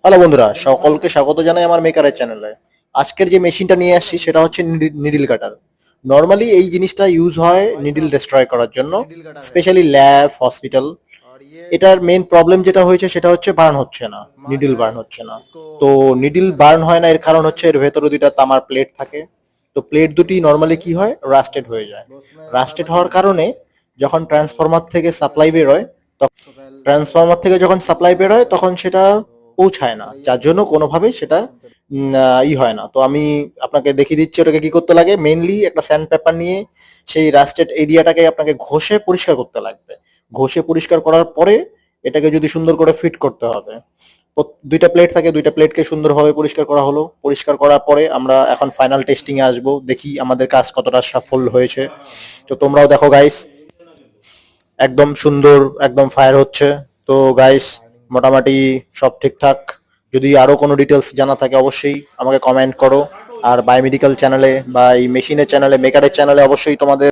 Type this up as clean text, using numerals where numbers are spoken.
Hello বন্ধুরা, সকলকে স্বাগত জানাই আমার মেকারের চ্যানেলে। আজকের যে মেশিনটা নিয়ে আসছি সেটা হচ্ছে নিডল কাটার। নর্মালি এই জিনিসটা ইউজ হয় নিডল ডিস্ট্রয় করার জন্য, স্পেশালি ল্যাব, হসপিটাল। এটার মেইন প্রবলেম যেটা হয়েছে সেটা হচ্ছে বার্ন হচ্ছে না, নিডল বার্ন হচ্ছে না। তো নিডল বার্ন হয় না, এর কারণ হচ্ছে এর ভেতরে দুইটা তামার প্লেট থাকে। তো প্লেট দুটি নর্মালি কি হয়, রাস্টেড হয়ে যায়। রাস্টেড হওয়ার কারণে যখন ট্রান্সফরমার থেকে সাপ্লাই বেরোয়, ট্রান্সফরমার থেকে যখন সাপ্লাই বেরোয় তখন সেটা পৌঁছায় না, যার জন্য কোনোভাবেই সেটা হয় না। তো আমি আপনাকে দেখিয়ে দিচ্ছি ওটাকে কি করতে লাগে। মেইনলি একটা স্যান্ড পেপার নিয়ে সেই রাস্টেড এরিয়াটাকে আপনাকে ঘষে পরিষ্কার করতে লাগবে। ঘষে পরিষ্কার করার পরে এটাকে যদি সুন্দর করে ফিট করতে হবে। দুইটা প্লেট থাকে, দুইটা প্লেটকে সুন্দরভাবে পরিষ্কার করা হলো। পরিষ্কার করার পরে আমরা এখন ফাইনাল টেস্টিং এ আসবো, দেখি আমাদের কাজ কতটা সফল হয়েছে। তো তোমরাও দেখো গাইস, একদম সুন্দর, একদম ফায়ার হচ্ছে। তো গাইস, মোটামুটি সব ঠিকঠাক। যদি আরো কোনো ডিটেলস জানা থাকে অবশ্যই আমাকে কমেন্ট করো। আর বায়োমেডিক্যাল চ্যানেলে বা এই মেশিনের চ্যানেলে, মেকারের চ্যানেলে অবশ্যই তোমাদের